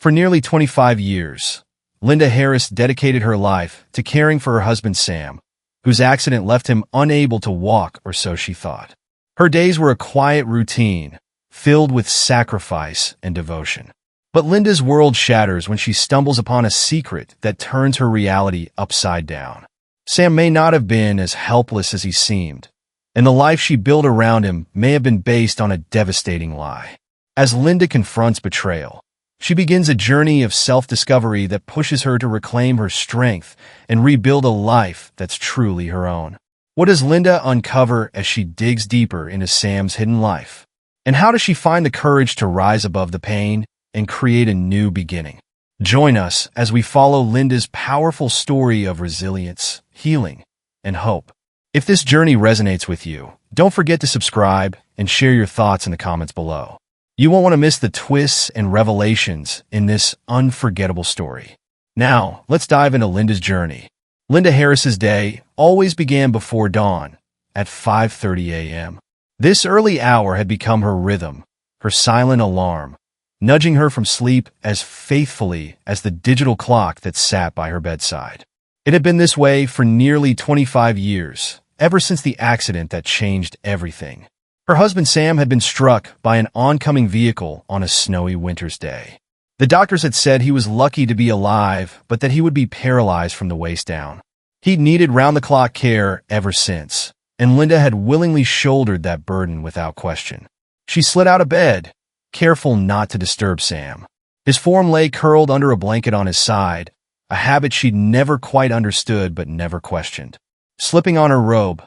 For nearly 25 years, Linda Harris dedicated her life to caring for her husband Sam, whose accident left him unable to walk, or so she thought. Her days were a quiet routine, filled with sacrifice and devotion. But Linda's world shatters when she stumbles upon a secret that turns her reality upside down. Sam may not have been as helpless as he seemed, and the life she built around him may have been based on a devastating lie. As Linda confronts betrayal, she begins a journey of self-discovery that pushes her to reclaim her strength and rebuild a life that's truly her own. What does Linda uncover as she digs deeper into Sam's hidden life? And how does she find the courage to rise above the pain and create a new beginning? Join us as we follow Linda's powerful story of resilience, healing, and hope. If this journey resonates with you, don't forget to subscribe and share your thoughts in the comments below. You won't want to miss the twists and revelations in this unforgettable story. Now, let's dive into Linda's journey. Linda Harris's day always began before dawn, at 5:30 a.m. This early hour had become her rhythm, her silent alarm, nudging her from sleep as faithfully as the digital clock that sat by her bedside. It had been this way for nearly 25 years, ever since the accident that changed everything. Her husband Sam had been struck by an oncoming vehicle on a snowy winter's day. The doctors had said he was lucky to be alive, but that he would be paralyzed from the waist down. He'd needed round-the-clock care ever since, and Linda had willingly shouldered that burden without question. She slid out of bed, careful not to disturb Sam. His form lay curled under a blanket on his side, a habit she'd never quite understood but never questioned. Slipping on her robe,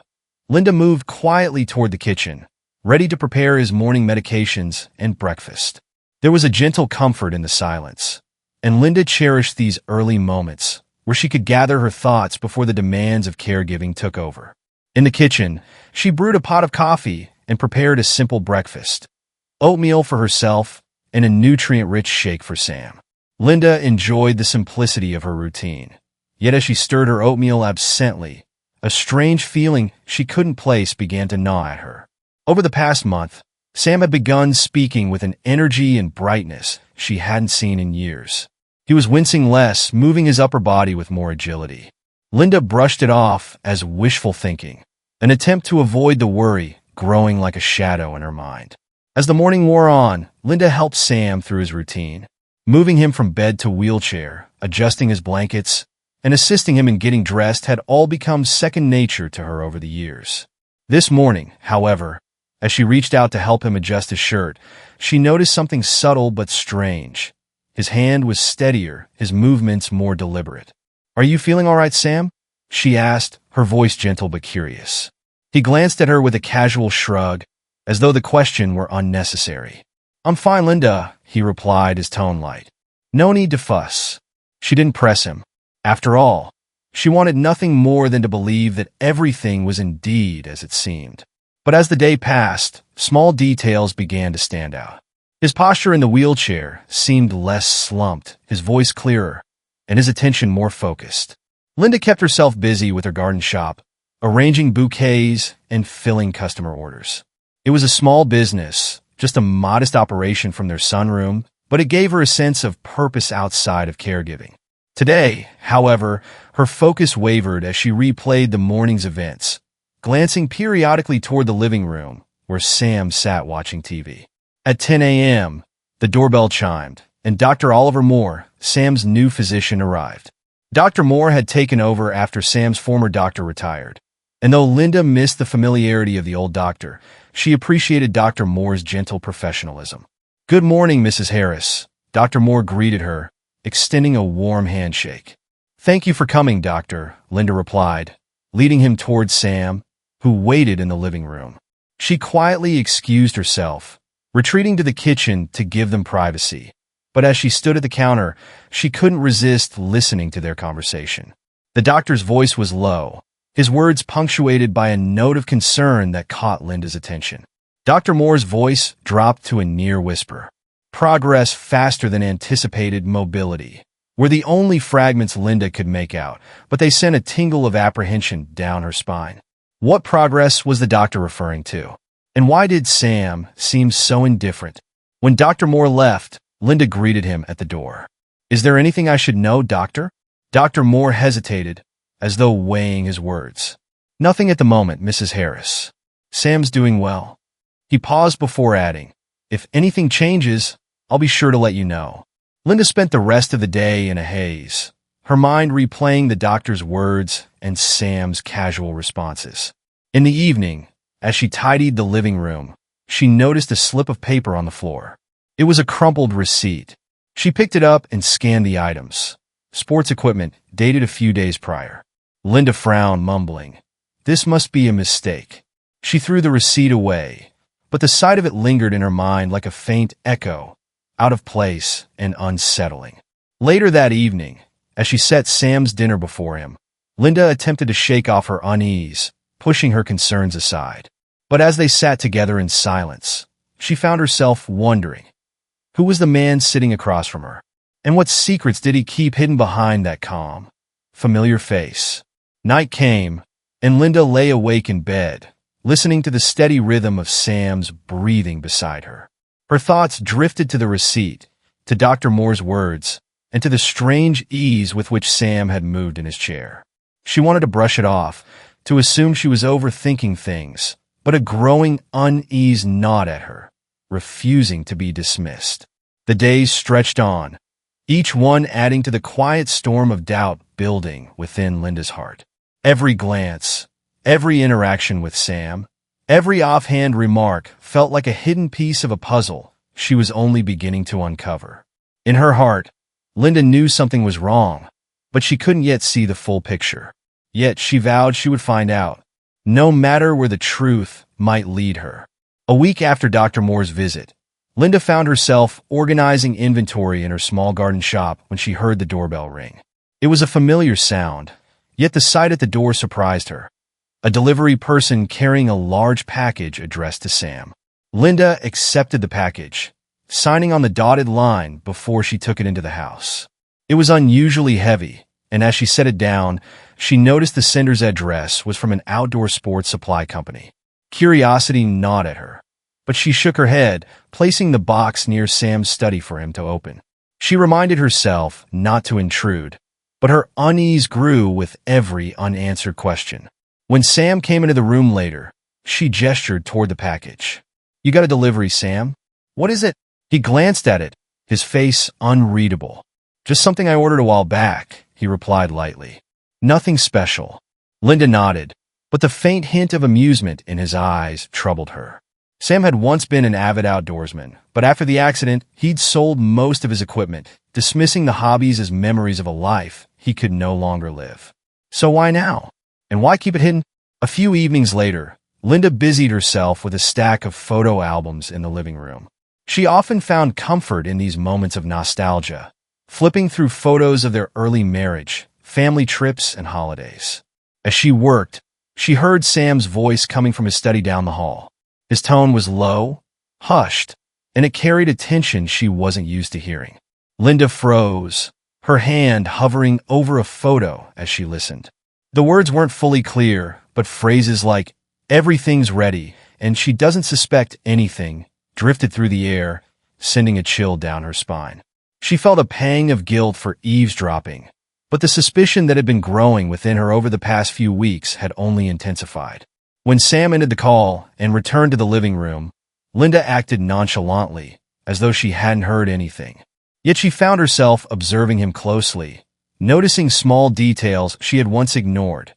Linda moved quietly toward the kitchen, ready to prepare his morning medications and breakfast. There was a gentle comfort in the silence, and Linda cherished these early moments where she could gather her thoughts before the demands of caregiving took over. In the kitchen, she brewed a pot of coffee and prepared a simple breakfast: oatmeal for herself and a nutrient-rich shake for Sam. Linda enjoyed the simplicity of her routine, yet as she stirred her oatmeal absently, a strange feeling she couldn't place began to gnaw at her. Over the past month, Sam had begun speaking with an energy and brightness she hadn't seen in years. He was wincing less, moving his upper body with more agility. Linda brushed it off as wishful thinking, an attempt to avoid the worry growing like a shadow in her mind. As the morning wore on, Linda helped Sam through his routine, moving him from bed to wheelchair, adjusting his blankets, and assisting him in getting dressed had all become second nature to her over the years. This morning, however, as she reached out to help him adjust his shirt, she noticed something subtle but strange. His hand was steadier, his movements more deliberate. "Are you feeling all right, Sam?" she asked, her voice gentle but curious. He glanced at her with a casual shrug, as though the question were unnecessary. "I'm fine, Linda," he replied, his tone light. No need to fuss. She didn't press him. After all, she wanted nothing more than to believe that everything was indeed as it seemed. But as the day passed, small details began to stand out. His posture in the wheelchair seemed less slumped, his voice clearer, and his attention more focused. Linda kept herself busy with her garden shop, arranging bouquets and filling customer orders. It was a small business, just a modest operation from their sunroom, but it gave her a sense of purpose outside of caregiving. Today, however, her focus wavered as she replayed the morning's events, glancing periodically toward the living room, where Sam sat watching TV. At 10 a.m., the doorbell chimed, and Dr. Oliver Moore, Sam's new physician, arrived. Dr. Moore had taken over after Sam's former doctor retired, and though Linda missed the familiarity of the old doctor, she appreciated Dr. Moore's gentle professionalism. "Good morning, Mrs. Harris," Dr. Moore greeted her, extending a warm handshake. "Thank you for coming, Doctor," Linda replied, leading him toward Sam, who waited in the living room. She quietly excused herself, retreating to the kitchen to give them privacy. But as she stood at the counter, she couldn't resist listening to their conversation. The doctor's voice was low, his words punctuated by a note of concern that caught Linda's attention. Dr. Moore's voice dropped to a near whisper. Progress faster than anticipated mobility were the only fragments Linda could make out, but they sent a tingle of apprehension down her spine. What progress was the doctor referring to? And why did Sam seem so indifferent? When Dr. Moore left, Linda greeted him at the door. "Is there anything I should know, doctor?" Dr. Moore hesitated, as though weighing his words. "Nothing at the moment, Mrs. Harris. Sam's doing well." He paused before adding, "If anything changes, I'll be sure to let you know." Linda spent the rest of the day in a haze, her mind replaying the doctor's words and Sam's casual responses. In the evening, as she tidied the living room, she noticed a slip of paper on the floor. It was a crumpled receipt. She picked it up and scanned the items. Sports equipment, dated a few days prior. Linda frowned, mumbling, "This must be a mistake." She threw the receipt away, but the sight of it lingered in her mind like a faint echo, out of place and unsettling. Later that evening, as she set Sam's dinner before him, Linda attempted to shake off her unease, pushing her concerns aside. But as they sat together in silence, she found herself wondering, who was the man sitting across from her? And what secrets did he keep hidden behind that calm, familiar face? Night came, and Linda lay awake in bed, listening to the steady rhythm of Sam's breathing beside her. Her thoughts drifted to the receipt, to Dr. Moore's words, and to the strange ease with which Sam had moved in his chair. She wanted to brush it off, to assume she was overthinking things, but a growing unease gnawed at her, refusing to be dismissed. The days stretched on, each one adding to the quiet storm of doubt building within Linda's heart. Every glance, every interaction with Sam, every offhand remark felt like a hidden piece of a puzzle she was only beginning to uncover. In her heart, Linda knew something was wrong, but she couldn't yet see the full picture. Yet she vowed she would find out, no matter where the truth might lead her. A week after Dr. Moore's visit, Linda found herself organizing inventory in her small garden shop when she heard the doorbell ring. It was a familiar sound, yet the sight at the door surprised her. A delivery person carrying a large package addressed to Sam. Linda accepted the package, signing on the dotted line before she took it into the house. It was unusually heavy, and as she set it down, she noticed the sender's address was from an outdoor sports supply company. Curiosity gnawed at her, but she shook her head, placing the box near Sam's study for him to open. She reminded herself not to intrude, but her unease grew with every unanswered question. When Sam came into the room later, she gestured toward the package. "You got a delivery, Sam? What is it?" He glanced at it, his face unreadable. "Just something I ordered a while back," he replied lightly. "Nothing special." Linda nodded, but the faint hint of amusement in his eyes troubled her. Sam had once been an avid outdoorsman, but after the accident, he'd sold most of his equipment, dismissing the hobbies as memories of a life he could no longer live. So why now? And why keep it hidden? A few evenings later, Linda busied herself with a stack of photo albums in the living room. She often found comfort in these moments of nostalgia, flipping through photos of their early marriage, family trips, and holidays. As she worked, she heard Sam's voice coming from his study down the hall. His tone was low, hushed, and it carried a tension she wasn't used to hearing. Linda froze, her hand hovering over a photo as she listened. The words weren't fully clear, but phrases like, "everything's ready," and "she doesn't suspect anything," drifted through the air, sending a chill down her spine. She felt a pang of guilt for eavesdropping, but the suspicion that had been growing within her over the past few weeks had only intensified. When Sam ended the call and returned to the living room, Linda acted nonchalantly, as though she hadn't heard anything. Yet she found herself observing him closely, noticing small details she had once ignored: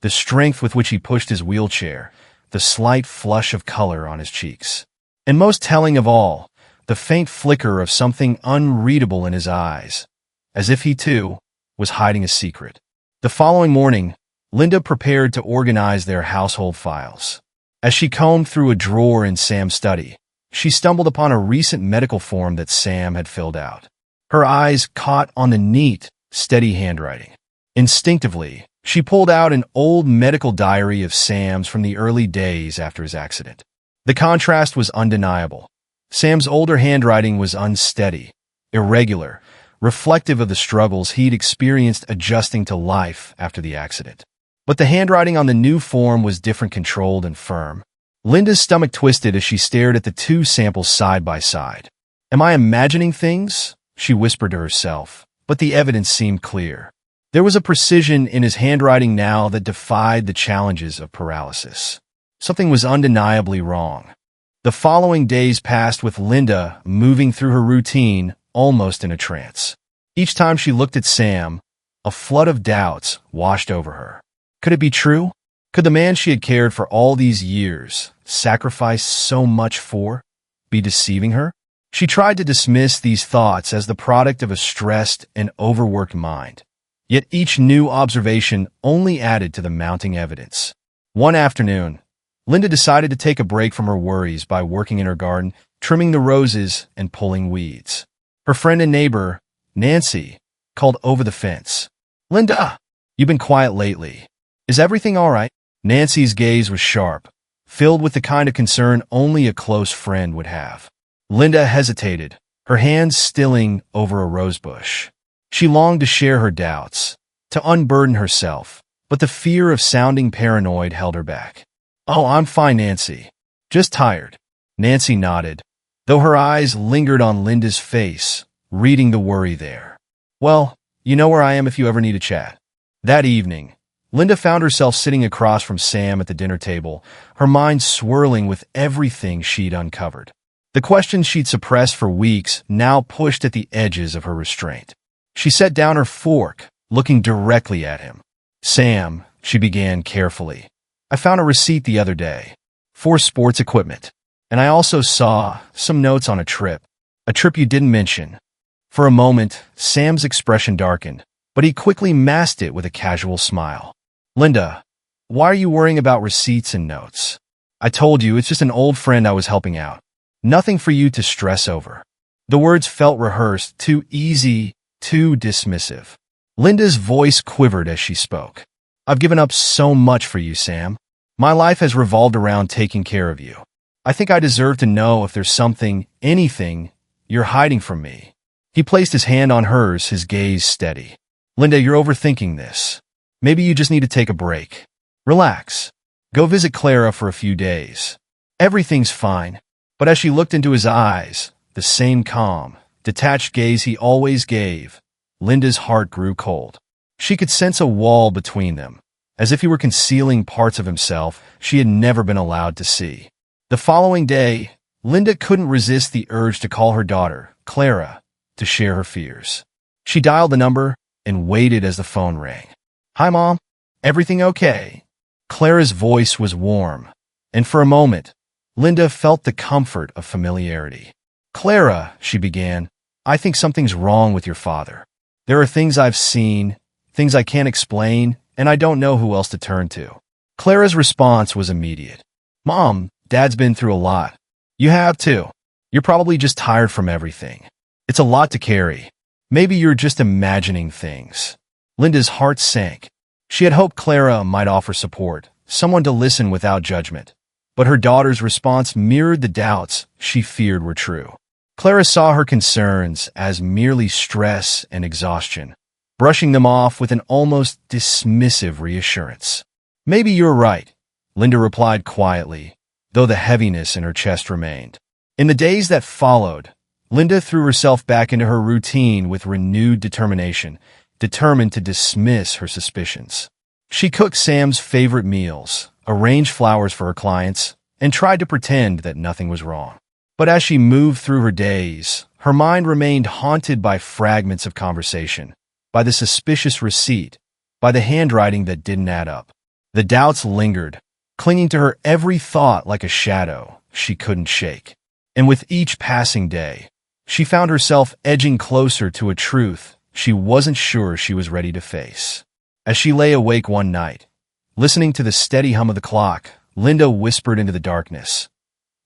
the strength with which he pushed his wheelchair, the slight flush of color on his cheeks. And most telling of all, the faint flicker of something unreadable in his eyes, as if he, too, was hiding a secret. The following morning, Linda prepared to organize their household files. As she combed through a drawer in Sam's study, she stumbled upon a recent medical form that Sam had filled out. Her eyes caught on the neat, steady handwriting. Instinctively, she pulled out an old medical diary of Sam's from the early days after his accident. The contrast was undeniable. Sam's older handwriting was unsteady, irregular, reflective of the struggles he'd experienced adjusting to life after the accident. But the handwriting on the new form was different, controlled and firm. Linda's stomach twisted as she stared at the two samples side by side. Am I imagining things? She whispered to herself, but the evidence seemed clear. There was a precision in his handwriting now that defied the challenges of paralysis. Something was undeniably wrong. The following days passed with Linda moving through her routine almost in a trance. Each time she looked at Sam, a flood of doubts washed over her. Could it be true? Could the man she had cared for all these years, sacrificed so much for, be deceiving her? She tried to dismiss these thoughts as the product of a stressed and overworked mind. Yet each new observation only added to the mounting evidence. One afternoon, Linda decided to take a break from her worries by working in her garden, trimming the roses and pulling weeds. Her friend and neighbor, Nancy, called over the fence. "Linda, you've been quiet lately. Is everything all right?" Nancy's gaze was sharp, filled with the kind of concern only a close friend would have. Linda hesitated, her hands stilling over a rosebush. She longed to share her doubts, to unburden herself, but the fear of sounding paranoid held her back. "Oh, I'm fine, Nancy. Just tired." Nancy nodded, though her eyes lingered on Linda's face, reading the worry there. "Well, you know where I am if you ever need a chat." That evening, Linda found herself sitting across from Sam at the dinner table, her mind swirling with everything she'd uncovered. The questions she'd suppressed for weeks now pushed at the edges of her restraint. She set down her fork, looking directly at him. "Sam," she began carefully, "I found a receipt the other day for sports equipment, and I also saw some notes on a trip you didn't mention." For a moment, Sam's expression darkened, but he quickly masked it with a casual smile. "Linda, why are you worrying about receipts and notes? I told you it's just an old friend I was helping out. Nothing for you to stress over." The words felt rehearsed, too easy, too dismissive. Linda's voice quivered as she spoke. "I've given up so much for you, Sam. My life has revolved around taking care of you. I think I deserve to know if there's something, anything, you're hiding from me." He placed his hand on hers, his gaze steady. "Linda, you're overthinking this. Maybe you just need to take a break. Relax. Go visit Clara for a few days. Everything's fine." But as she looked into his eyes, the same calm, detached gaze he always gave, Linda's heart grew cold. She could sense a wall between them, as if he were concealing parts of himself she had never been allowed to see. The following day, Linda couldn't resist the urge to call her daughter, Clara, to share her fears. She dialed the number and waited as the phone rang. "Hi, Mom. Everything okay?" Clara's voice was warm, and for a moment, Linda felt the comfort of familiarity. "Clara," she began, "I think something's wrong with your father. There are things I've seen, things I can't explain, and I don't know who else to turn to." Clara's response was immediate. "Mom, Dad's been through a lot. You have too. You're probably just tired from everything. It's a lot to carry. Maybe you're just imagining things." Linda's heart sank. She had hoped Clara might offer support, someone to listen without judgment. But her daughter's response mirrored the doubts she feared were true. Clara saw her concerns as merely stress and exhaustion, brushing them off with an almost dismissive reassurance. "Maybe you're right," Linda replied quietly, though the heaviness in her chest remained. In the days that followed, Linda threw herself back into her routine with renewed determination, determined to dismiss her suspicions. She cooked Sam's favorite meals, arranged flowers for her clients, and tried to pretend that nothing was wrong. But as she moved through her days, her mind remained haunted by fragments of conversation, by the suspicious receipt, by the handwriting that didn't add up. The doubts lingered, clinging to her every thought like a shadow she couldn't shake. And with each passing day, she found herself edging closer to a truth she wasn't sure she was ready to face. As she lay awake one night, listening to the steady hum of the clock, Linda whispered into the darkness,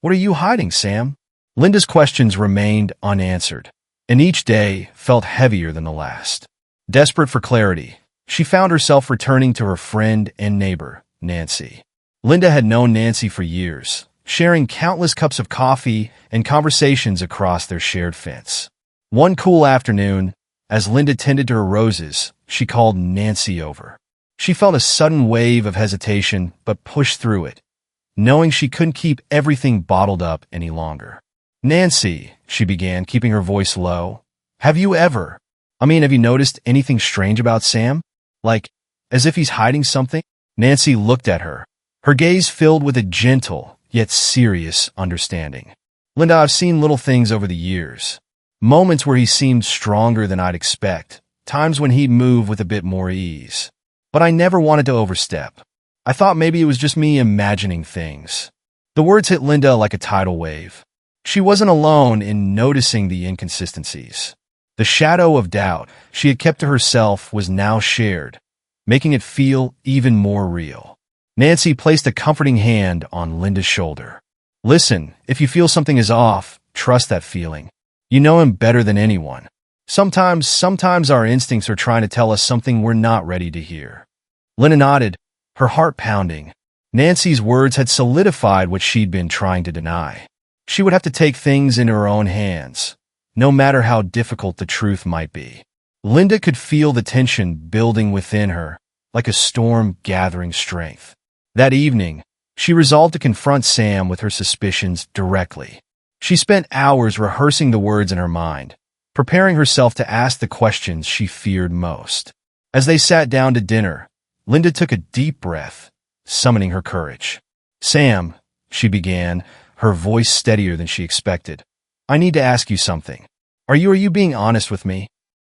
"What are you hiding, Sam?" Linda's questions remained unanswered, and each day felt heavier than the last. Desperate for clarity, she found herself returning to her friend and neighbor, Nancy. Linda had known Nancy for years, sharing countless cups of coffee and conversations across their shared fence. One cool afternoon, as Linda tended to her roses, she called Nancy over. She felt a sudden wave of hesitation, but pushed through it, knowing she couldn't keep everything bottled up any longer. "Nancy," she began, keeping her voice low. Have you noticed anything strange about Sam? Like, as if he's hiding something? Nancy looked at her, her gaze filled with a gentle, yet serious understanding. Linda, I've seen little things over the years. Moments where he seemed stronger than I'd expect. Times when he'd move with a bit more ease. But I never wanted to overstep. I thought maybe it was just me imagining things. The words hit Linda like a tidal wave. She wasn't alone in noticing the inconsistencies. The shadow of doubt she had kept to herself was now shared, making it feel even more real. Nancy placed a comforting hand on Linda's shoulder. Listen, if you feel something is off, trust that feeling. You know him better than anyone. Sometimes our instincts are trying to tell us something we're not ready to hear. Linda nodded, her heart pounding. Nancy's words had solidified what she'd been trying to deny. She would have to take things into her own hands, no matter how difficult the truth might be. Linda could feel the tension building within her, like a storm gathering strength. That evening, she resolved to confront Sam with her suspicions directly. She spent hours rehearsing the words in her mind, preparing herself to ask the questions she feared most. As they sat down to dinner, Linda took a deep breath, summoning her courage. Sam, she began, her voice steadier than she expected. I need to ask you something. Are you being honest with me?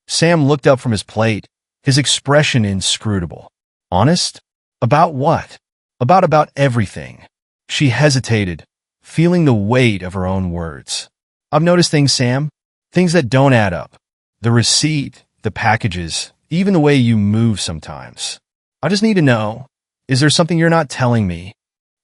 Sam looked up from his plate, his expression inscrutable. Honest? About what? About everything. She hesitated, feeling the weight of her own words. I've noticed things, Sam. Things that don't add up. The receipt, the packages, even the way you move sometimes. I just need to know, is there something you're not telling me?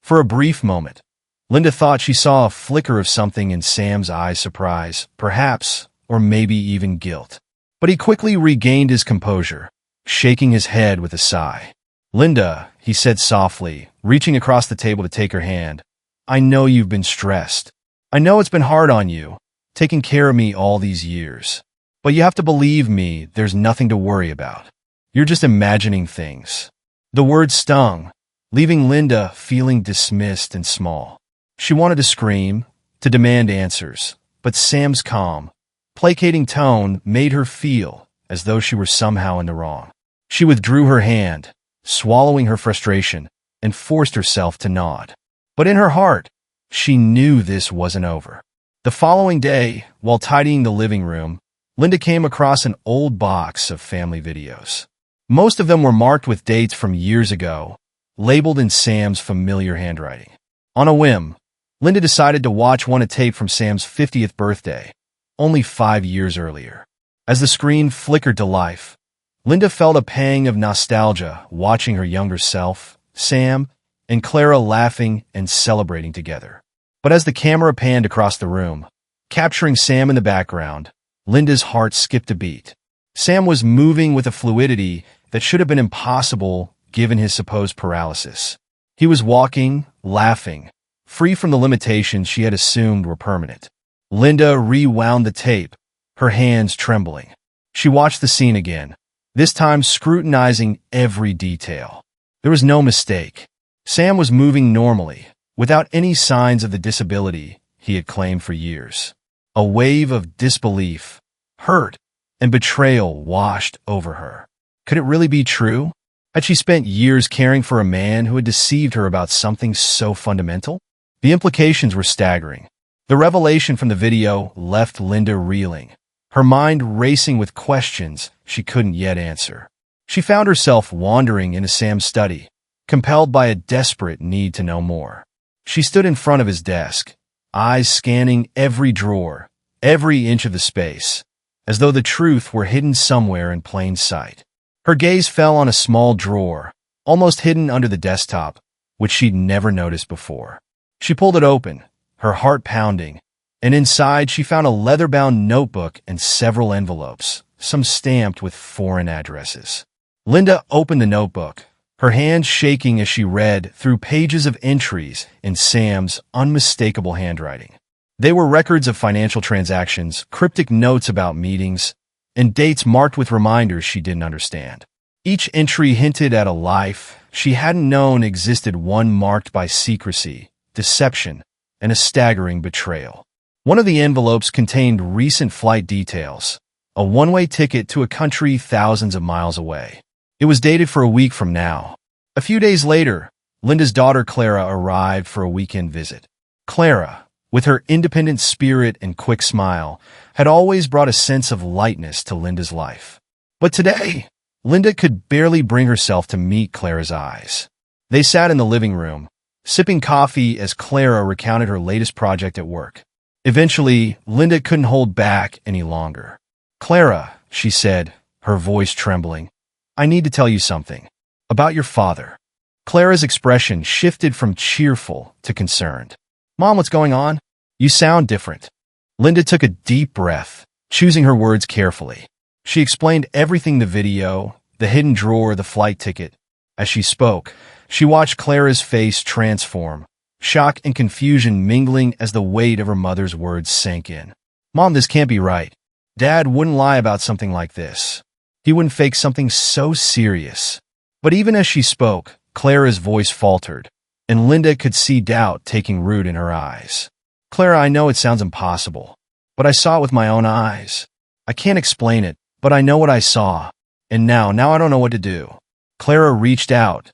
For a brief moment, Linda thought she saw a flicker of something in Sam's eyes, surprise, perhaps, or maybe even guilt. But he quickly regained his composure, shaking his head with a sigh. Linda, he said softly, reaching across the table to take her hand, I know you've been stressed. I know it's been hard on you, taking care of me all these years. But you have to believe me, there's nothing to worry about. You're just imagining things. The words stung, leaving Linda feeling dismissed and small. She wanted to scream, to demand answers, but Sam's calm, placating tone made her feel as though she were somehow in the wrong. She withdrew her hand, swallowing her frustration, and forced herself to nod. But in her heart, she knew this wasn't over. The following day, while tidying the living room, Linda came across an old box of family videos. Most of them were marked with dates from years ago, labeled in Sam's familiar handwriting. On a whim, Linda decided to watch one taped from Sam's 50th birthday, only 5 years earlier. As the screen flickered to life, Linda felt a pang of nostalgia watching her younger self, Sam, and Clara laughing and celebrating together. But as the camera panned across the room, capturing Sam in the background, Linda's heart skipped a beat. Sam was moving with a fluidity that should have been impossible given his supposed paralysis. He was walking, laughing, free from the limitations she had assumed were permanent. Linda rewound the tape, her hands trembling. She watched the scene again, this time scrutinizing every detail. There was no mistake. Sam was moving normally, without any signs of the disability he had claimed for years. A wave of disbelief, hurt, and betrayal washed over her. Could it really be true? Had she spent years caring for a man who had deceived her about something so fundamental? The implications were staggering. The revelation from the video left Linda reeling, her mind racing with questions she couldn't yet answer. She found herself wandering into Sam's study, compelled by a desperate need to know more. She stood in front of his desk, eyes scanning every drawer, every inch of the space, as though the truth were hidden somewhere in plain sight. Her gaze fell on a small drawer, almost hidden under the desktop, which she'd never noticed before. She pulled it open, her heart pounding, and inside she found a leather-bound notebook and several envelopes, some stamped with foreign addresses. Linda opened the notebook, her hands shaking as she read through pages of entries in Sam's unmistakable handwriting. They were records of financial transactions, cryptic notes about meetings, and dates marked with reminders she didn't understand. Each entry hinted at a life she hadn't known existed, one marked by secrecy, deception, and a staggering betrayal. One of the envelopes contained recent flight details, a one-way ticket to a country thousands of miles away. It was dated for a week from now. A few days later, Linda's daughter Clara arrived for a weekend visit. Clara, with her independent spirit and quick smile, had always brought a sense of lightness to Linda's life. But today, Linda could barely bring herself to meet Clara's eyes. They sat in the living room, sipping coffee as Clara recounted her latest project at work. Eventually, Linda couldn't hold back any longer. "Clara," she said, her voice trembling, "I need to tell you something. About your father." Clara's expression shifted from cheerful to concerned. "Mom, what's going on? You sound different." Linda took a deep breath, choosing her words carefully. She explained everything: the video, the hidden drawer, the flight ticket. As she spoke, she watched Clara's face transform, shock and confusion mingling as the weight of her mother's words sank in. "Mom, this can't be right. Dad wouldn't lie about something like this. He wouldn't fake something so serious." But even as she spoke, Clara's voice faltered, and Linda could see doubt taking root in her eyes. "Clara, I know it sounds impossible, but I saw it with my own eyes. I can't explain it, but I know what I saw. And now I don't know what to do." Clara reached out,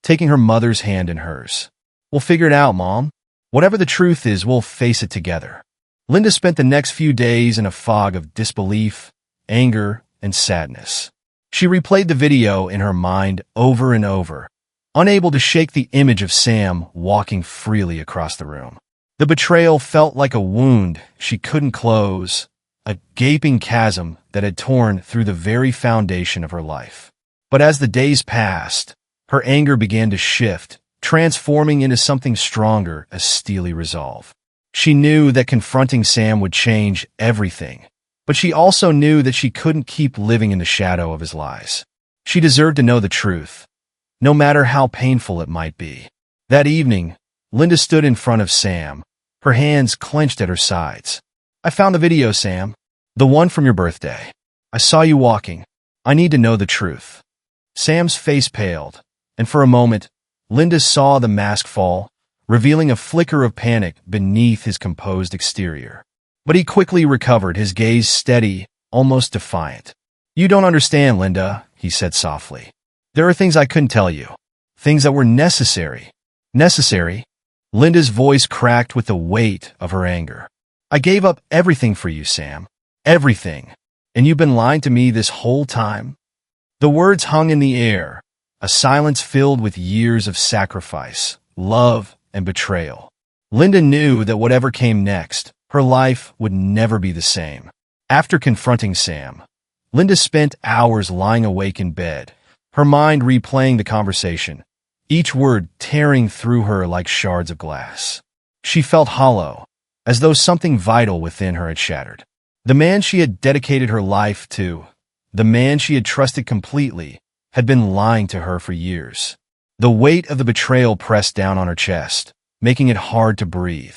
taking her mother's hand in hers. "We'll figure it out, Mom. Whatever the truth is, we'll face it together." Linda spent the next few days in a fog of disbelief, anger, and sadness. She replayed the video in her mind over and over, unable to shake the image of Sam walking freely across the room. The betrayal felt like a wound she couldn't close, a gaping chasm that had torn through the very foundation of her life. But as the days passed, her anger began to shift, transforming into something stronger, a steely resolve. She knew that confronting Sam would change everything, but she also knew that she couldn't keep living in the shadow of his lies. She deserved to know the truth, no matter how painful it might be. That evening, Linda stood in front of Sam, her hands clenched at her sides. "I found the video, Sam. The one from your birthday. I saw you walking. I need to know the truth." Sam's face paled, and for a moment, Linda saw the mask fall, revealing a flicker of panic beneath his composed exterior. But he quickly recovered, his gaze steady, almost defiant. "You don't understand, Linda," he said softly. "There are things I couldn't tell you. Things that were necessary." "Necessary?" Linda's voice cracked with the weight of her anger. "I gave up everything for you, Sam. Everything. And you've been lying to me this whole time?" The words hung in the air, a silence filled with years of sacrifice, love, and betrayal. Linda knew that whatever came next, her life would never be the same. After confronting Sam, Linda spent hours lying awake in bed, her mind replaying the conversation, each word tearing through her like shards of glass. She felt hollow, as though something vital within her had shattered. The man she had dedicated her life to, the man she had trusted completely, had been lying to her for years. The weight of the betrayal pressed down on her chest, making it hard to breathe.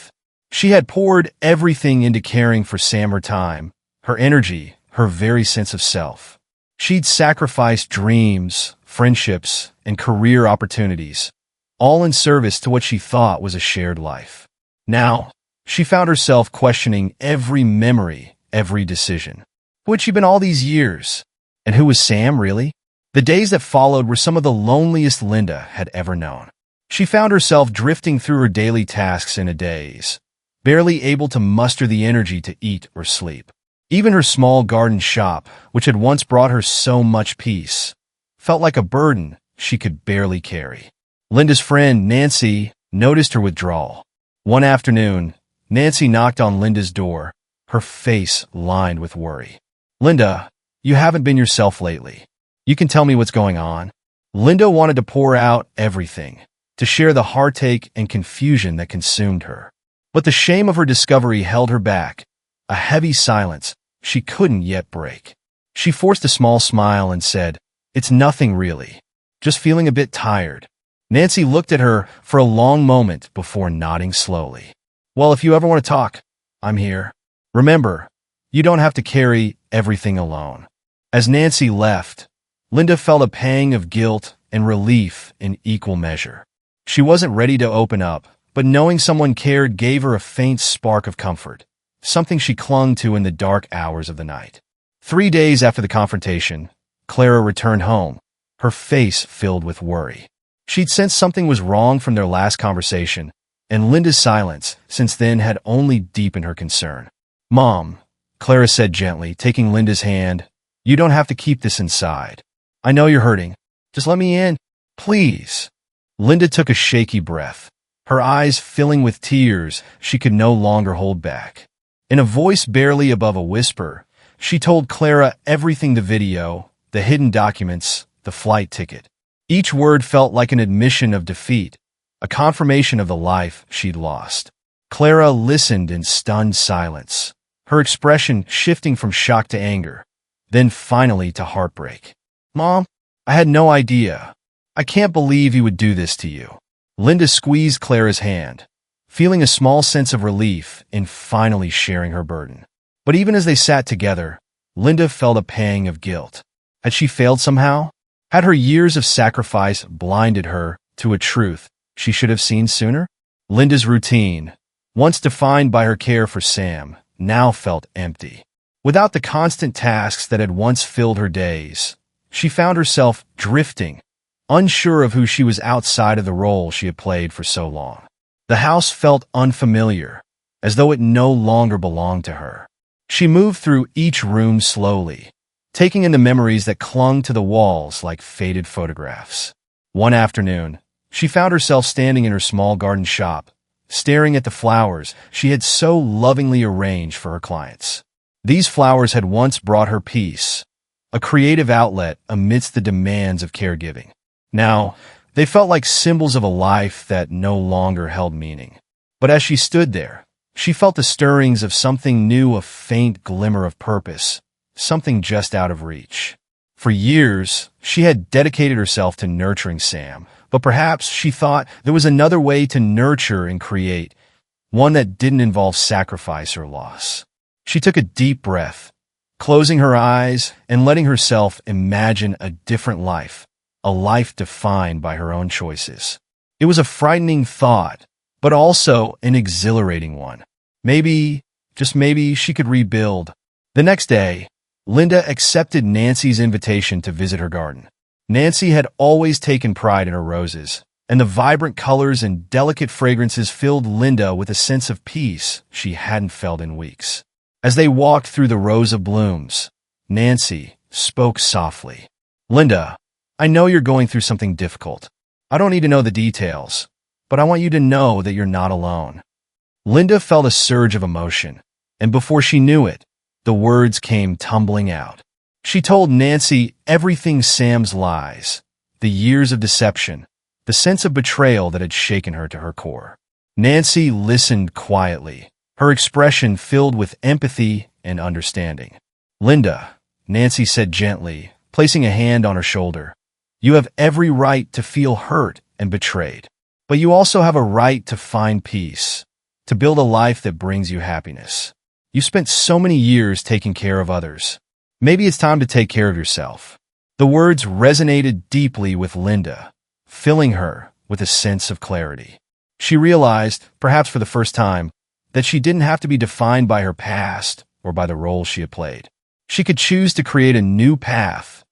She had poured everything into caring for Sam: her time, her energy, her very sense of self. She'd sacrificed dreams, friendships, and career opportunities, all in service to what she thought was a shared life. Now, she found herself questioning every memory, every decision. Who had she been all these years? And who was Sam, really? The days that followed were some of the loneliest Linda had ever known. She found herself drifting through her daily tasks in a daze, barely able to muster the energy to eat or sleep. Even her small garden shop, which had once brought her so much peace, felt like a burden she could barely carry. Linda's friend, Nancy, noticed her withdrawal. One afternoon, Nancy knocked on Linda's door, her face lined with worry. "Linda, you haven't been yourself lately. You can tell me what's going on." Linda wanted to pour out everything, to share the heartache and confusion that consumed her. But the shame of her discovery held her back, a heavy silence she couldn't yet break. She forced a small smile and said, "It's nothing really. Just feeling a bit tired." Nancy looked at her for a long moment before nodding slowly. "Well, if you ever want to talk, I'm here. Remember, you don't have to carry everything alone." As Nancy left, Linda felt a pang of guilt and relief in equal measure. She wasn't ready to open up, but knowing someone cared gave her a faint spark of comfort. something she clung to in the dark hours of the night. 3 days after the confrontation, Clara returned home, her face filled with worry. She'd sensed something was wrong from their last conversation, and Linda's silence since then had only deepened her concern. "Mom," Clara said gently, taking Linda's hand, "you don't have to keep this inside. I know you're hurting. Just let me in, please." Linda took a shaky breath, her eyes filling with tears she could no longer hold back. In a voice barely above a whisper, she told Clara everything: the video, the hidden documents, the flight ticket. Each word felt like an admission of defeat, a confirmation of the life she'd lost. Clara listened in stunned silence, her expression shifting from shock to anger, then finally to heartbreak. "Mom, I had no idea. I can't believe he would do this to you." Linda squeezed Clara's hand, feeling a small sense of relief in finally sharing her burden. But even as they sat together, Linda felt a pang of guilt. Had she failed somehow? Had her years of sacrifice blinded her to a truth she should have seen sooner? Linda's routine, once defined by her care for Sam, now felt empty. Without the constant tasks that had once filled her days, she found herself drifting, unsure of who she was outside of the role she had played for so long. The house felt unfamiliar, as though it no longer belonged to her. She moved through each room slowly, taking in the memories that clung to the walls like faded photographs. One afternoon, she found herself standing in her small garden shop, staring at the flowers she had so lovingly arranged for her clients. These flowers had once brought her peace, a creative outlet amidst the demands of caregiving. Now, they felt like symbols of a life that no longer held meaning. But as she stood there, she felt the stirrings of something new, a faint glimmer of purpose, something just out of reach. For years, she had dedicated herself to nurturing Sam, but perhaps she thought there was another way to nurture and create, one that didn't involve sacrifice or loss. She took a deep breath, closing her eyes and letting herself imagine a different life, a life defined by her own choices. It was a frightening thought, but also an exhilarating one. Maybe, just maybe, she could rebuild. The next day, Linda accepted Nancy's invitation to visit her garden. Nancy had always taken pride in her roses, and the vibrant colors and delicate fragrances filled Linda with a sense of peace she hadn't felt in weeks. As they walked through the rows of blooms, Nancy spoke softly. "Linda, I know you're going through something difficult. I don't need to know the details, but I want you to know that you're not alone." Linda felt a surge of emotion, and before she knew it, the words came tumbling out. She told Nancy everything: Sam's lies, the years of deception, the sense of betrayal that had shaken her to her core. Nancy listened quietly, her expression filled with empathy and understanding. "Linda," Nancy said gently, placing a hand on her shoulder, "you have every right to feel hurt and betrayed, but you also have a right to find peace, to build a life that brings you happiness. You spent so many years taking care of others. Maybe it's time to take care of yourself." The words resonated deeply with Linda, filling her with a sense of clarity. She realized, perhaps for the first time, that she didn't have to be defined by her past or by the role she had played. She could choose to create a new path,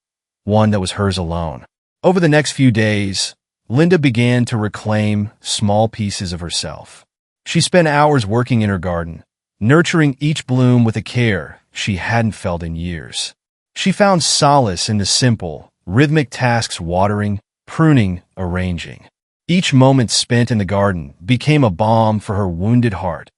one that was hers alone. Over the next few days, Linda began to reclaim small pieces of herself. She spent hours working in her garden, nurturing each bloom with a care she hadn't felt in years. She found solace in the simple, rhythmic tasks: watering, pruning, arranging. Each moment spent in the garden became a balm for her wounded heart,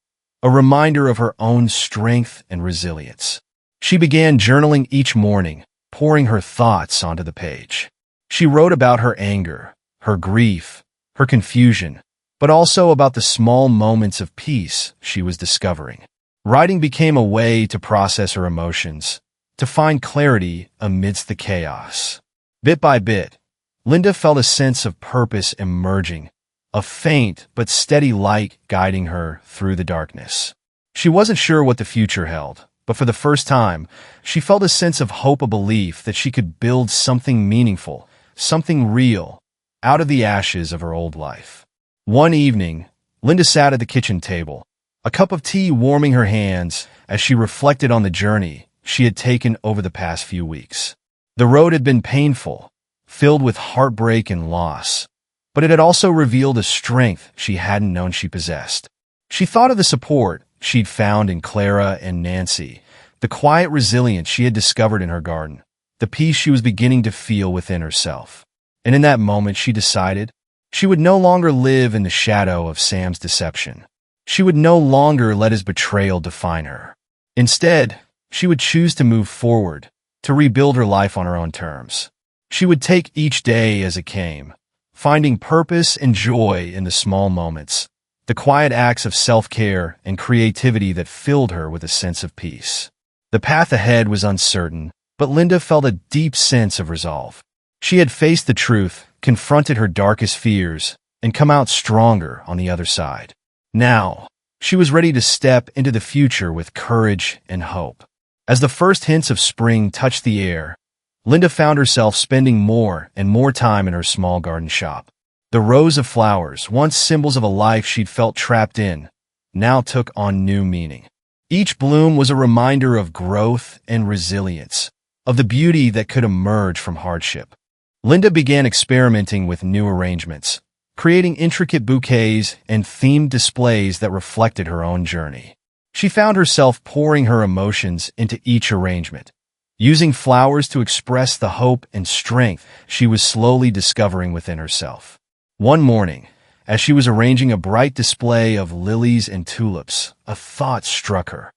a reminder of her own strength and resilience. She began journaling each morning, pouring her thoughts onto the page. She wrote about her anger, her grief, her confusion, but also about the small moments of peace she was discovering. Writing became a way to process her emotions, to find clarity amidst the chaos. Bit by bit, Linda felt a sense of purpose emerging, a faint but steady light guiding her through the darkness. She wasn't sure what the future held, but for the first time, she felt a sense of hope, a belief that she could build something meaningful, something real, out of the ashes of her old life. One evening, Linda sat at the kitchen table, a cup of tea warming her hands as she reflected on the journey she had taken over the past few weeks. The road had been painful, filled with heartbreak and loss, but it had also revealed a strength she hadn't known she possessed. She thought of the support she'd found in Clara and Nancy, the quiet resilience she had discovered in her garden, the peace she was beginning to feel within herself. And in that moment, she decided she would no longer live in the shadow of Sam's deception. She would no longer let his betrayal define her. Instead, she would choose to move forward, to rebuild her life on her own terms. She would take each day as it came, finding purpose and joy in the small moments, the quiet acts of self-care and creativity that filled her with a sense of peace. The path ahead was uncertain, but Linda felt a deep sense of resolve. She had faced the truth, confronted her darkest fears, and come out stronger on the other side. Now, she was ready to step into the future with courage and hope. As the first hints of spring touched the air, Linda found herself spending more and more time in her small garden shop. The rows of flowers, once symbols of a life she'd felt trapped in, now took on new meaning. Each bloom was a reminder of growth and resilience, of the beauty that could emerge from hardship. Linda began experimenting with new arrangements, creating intricate bouquets and themed displays that reflected her own journey. She found herself pouring her emotions into each arrangement, using flowers to express the hope and strength she was slowly discovering within herself. One morning, as she was arranging a bright display of lilies and tulips, a thought struck her.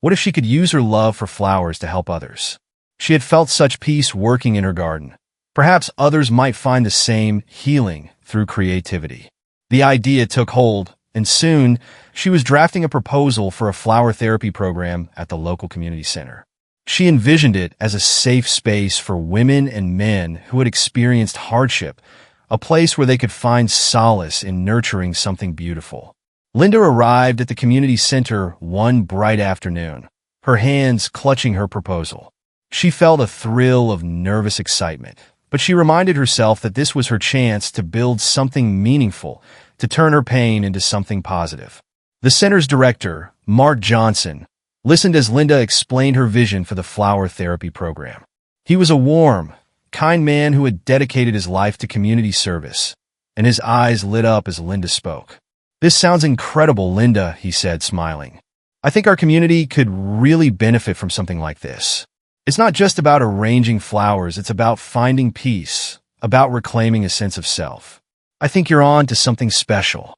What if she could use her love for flowers to help others? She had felt such peace working in her garden. Perhaps others might find the same healing through creativity. The idea took hold, and soon she was drafting a proposal for a flower therapy program at the local community center. She envisioned it as a safe space for women and men who had experienced hardship, a place where they could find solace in nurturing something beautiful. Linda arrived at the community center one bright afternoon, her hands clutching her proposal. She felt a thrill of nervous excitement, but she reminded herself that this was her chance to build something meaningful, to turn her pain into something positive. The center's director, Mark Johnson, listened as Linda explained her vision for the flower therapy program. He was a warm, kind man who had dedicated his life to community service, and his eyes lit up as Linda spoke. "This sounds incredible, Linda," he said, smiling. "I think our community could really benefit from something like this. It's not just about arranging flowers, it's about finding peace, about reclaiming a sense of self. I think you're on to something special."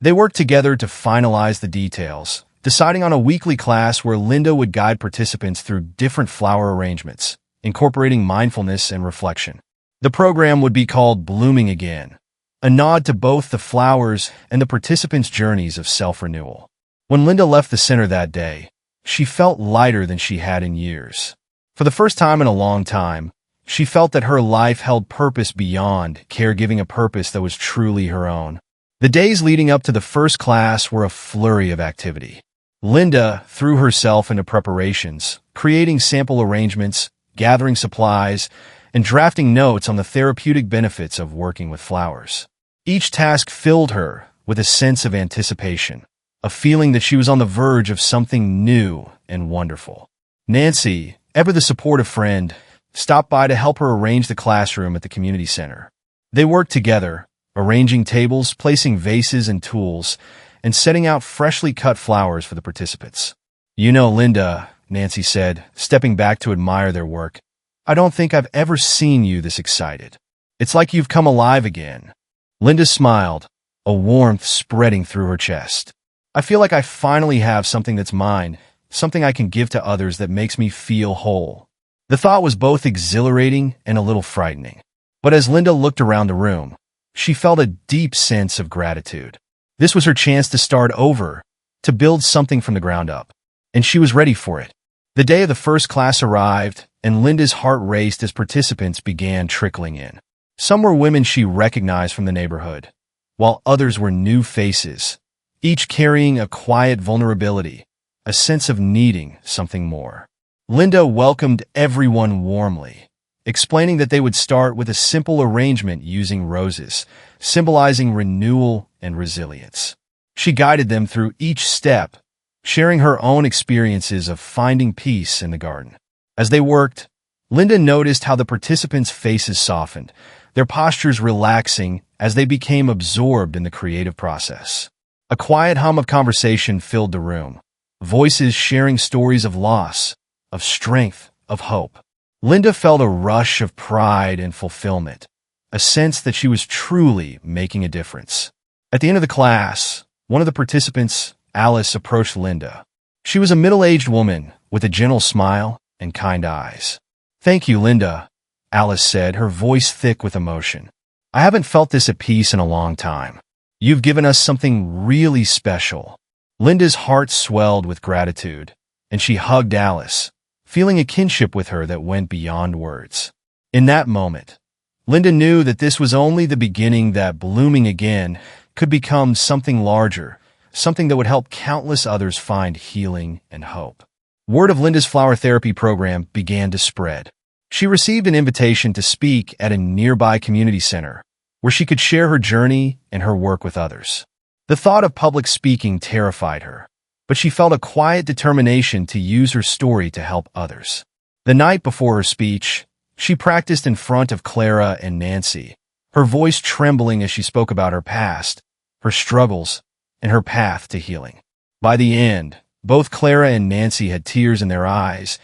They worked together to finalize the details, deciding on a weekly class where Linda would guide participants through different flower arrangements, incorporating mindfulness and reflection. The program would be called Blooming Again, a nod to both the flowers and the participants' journeys of self-renewal. When Linda left the center that day, she felt lighter than she had in years. For the first time in a long time, she felt that her life held purpose beyond caregiving, a purpose that was truly her own. The days leading up to the first class were a flurry of activity. Linda threw herself into preparations, creating sample arrangements, gathering supplies, and drafting notes on the therapeutic benefits of working with flowers. Each task filled her with a sense of anticipation, a feeling that she was on the verge of something new and wonderful. Nancy, ever the supportive friend, stopped by to help her arrange the classroom at the community center. They worked together, arranging tables, placing vases and tools, and setting out freshly cut flowers for the participants. "You know, Linda," Nancy said, stepping back to admire their work, "I don't think I've ever seen you this excited. It's like you've come alive again." Linda smiled, a warmth spreading through her chest. "I feel like I finally have something that's mine, something I can give to others that makes me feel whole." The thought was both exhilarating and a little frightening. But as Linda looked around the room, she felt a deep sense of gratitude. This was her chance to start over, to build something from the ground up. And she was ready for it. The day of the first class arrived, and Linda's heart raced as participants began trickling in. Some were women she recognized from the neighborhood, while others were new faces, each carrying a quiet vulnerability, a sense of needing something more. Linda welcomed everyone warmly, explaining that they would start with a simple arrangement using roses, symbolizing renewal and resilience. She guided them through each step, sharing her own experiences of finding peace in the garden. As they worked, Linda noticed how the participants' faces softened, their postures relaxing as they became absorbed in the creative process. A quiet hum of conversation filled the room, voices sharing stories of loss, of strength, of hope. Linda felt a rush of pride and fulfillment, a sense that she was truly making a difference. At the end of the class, one of the participants, Alice, approached Linda. She was a middle-aged woman with a gentle smile and kind eyes. "Thank you, Linda," Alice said, her voice thick with emotion. "I haven't felt this at peace in a long time. You've given us something really special." Linda's heart swelled with gratitude, and she hugged Alice, feeling a kinship with her that went beyond words. In that moment, Linda knew that this was only the beginning, that blooming again could become something larger, something that would help countless others find healing and hope. Word of Linda's flower therapy program began to spread. She received an invitation to speak at a nearby community center, where she could share her journey and her work with others. The thought of public speaking terrified her, but she felt a quiet determination to use her story to help others. The night before her speech, she practiced in front of Clara and Nancy, her voice trembling as she spoke about her past, her struggles, and her path to healing. By the end, both Clara and Nancy had tears in their eyes,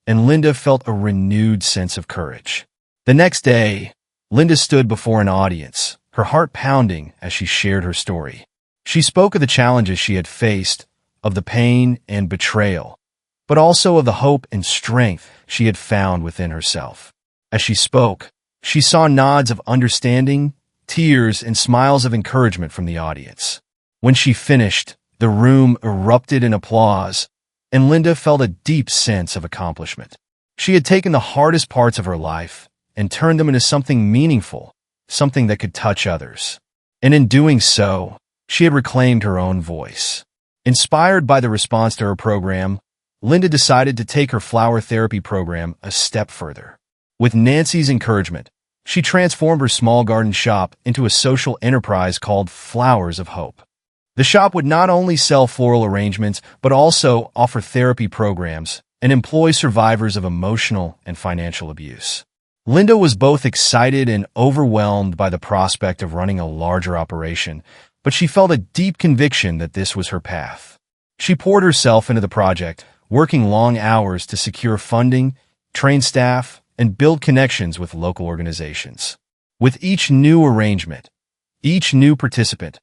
and Linda felt a renewed sense of courage. The next day, Linda stood before an audience, her heart pounding as she shared her story. She spoke of the challenges she had faced, of the pain and betrayal, but also of the hope and strength she had found within herself. As she spoke, she saw nods of understanding, tears, and smiles of encouragement from the audience. When she finished, the room erupted in applause, and Linda felt a deep sense of accomplishment. She had taken the hardest parts of her life and turned them into something meaningful, something that could touch others. And in doing so, she had reclaimed her own voice. Inspired by the response to her program, Linda decided to take her flower therapy program a step further. With Nancy's encouragement, she transformed her small garden shop into a social enterprise called Flowers of Hope. The shop would not only sell floral arrangements, but also offer therapy programs and employ survivors of emotional and financial abuse. Linda was both excited and overwhelmed by the prospect of running a larger operation, but she felt a deep conviction that this was her path. She poured herself into the project, working long hours to secure funding, train staff, and build connections with local organizations. With each new arrangement, each new participant,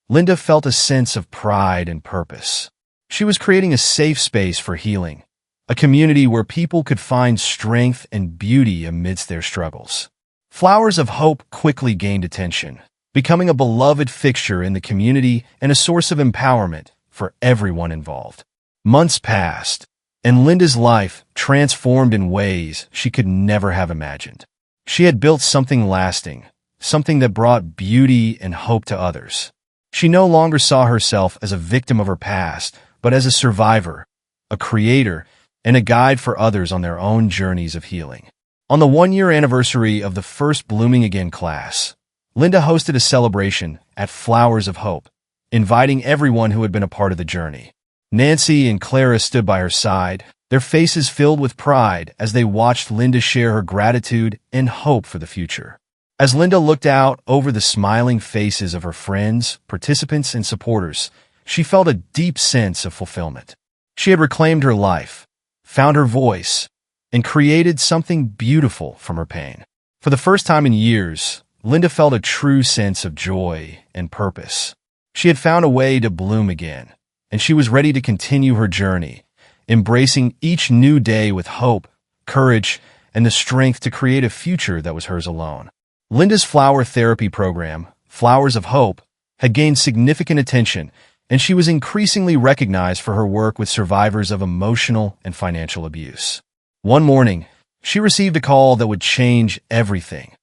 Linda felt a sense of pride and purpose. She was creating a safe space for healing, a community where people could find strength and beauty amidst their struggles. Flowers of Hope quickly gained attention, becoming a beloved fixture in the community and a source of empowerment for everyone involved. Months passed, and Linda's life transformed in ways she could never have imagined. She had built something lasting, something that brought beauty and hope to others. She no longer saw herself as a victim of her past, but as a survivor, a creator, and a guide for others on their own journeys of healing. On the one-year anniversary of the first Blooming Again class, Linda hosted a celebration at Flowers of Hope, inviting everyone who had been a part of the journey. Nancy and Clara stood by her side, their faces filled with pride as they watched Linda share her gratitude and hope for the future. As Linda looked out over the smiling faces of her friends, participants, and supporters, she felt a deep sense of fulfillment. She had reclaimed her life, found her voice, and created something beautiful from her pain. For the first time in years, Linda felt a true sense of joy and purpose. She had found a way to bloom again, and she was ready to continue her journey, embracing each new day with hope, courage, and the strength to create a future that was hers alone. Linda's flower therapy program, Flowers of Hope, had gained significant attention, and she was increasingly recognized for her work with survivors of emotional and financial abuse. One morning, she received a call that would change everything.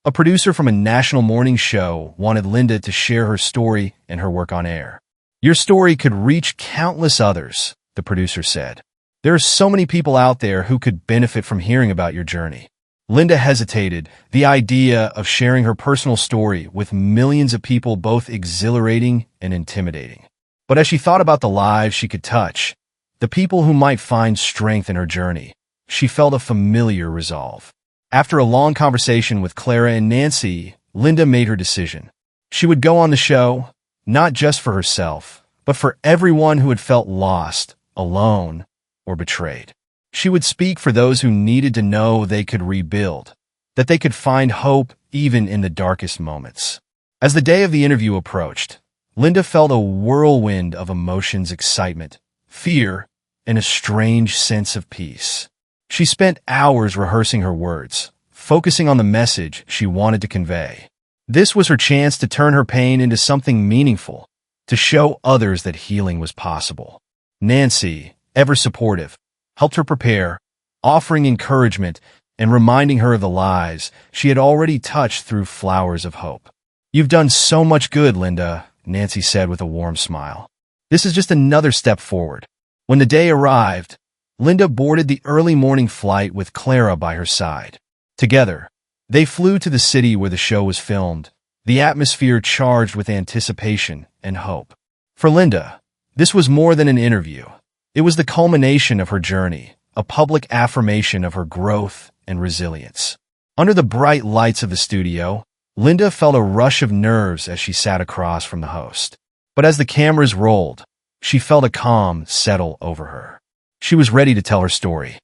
A producer from a national morning show wanted Linda to share her story and her work on air. "Your story could reach countless others," the producer said. "There are so many people out there who could benefit from hearing about your journey." Linda hesitated, the idea of sharing her personal story with millions of people both exhilarating and intimidating. But as she thought about the lives she could touch, the people who might find strength in her journey, she felt a familiar resolve. After a long conversation with Clara and Nancy, Linda made her decision. She would go on the show, not just for herself, but for everyone who had felt lost, alone, or betrayed. She would speak for those who needed to know they could rebuild, that they could find hope even in the darkest moments. As the day of the interview approached, Linda felt a whirlwind of emotions: excitement, fear, and a strange sense of peace. She spent hours rehearsing her words, focusing on the message she wanted to convey. This was her chance to turn her pain into something meaningful, to show others that healing was possible. Nancy, ever supportive, helped her prepare, offering encouragement and reminding her of the lives she had already touched through flowers of hope. "You've done so much good, Linda," Nancy said with a warm smile. "This is just another step forward." When the day arrived, Linda boarded the early morning flight with Clara by her side. Together, they flew to the city where the show was filmed, the atmosphere charged with anticipation and hope. For Linda, this was more than an interview. It was the culmination of her journey, a public affirmation of her growth and resilience. Under the bright lights of the studio, Linda felt a rush of nerves as she sat across from the host. But as the cameras rolled, she felt a calm settle over her. She was ready to tell her story.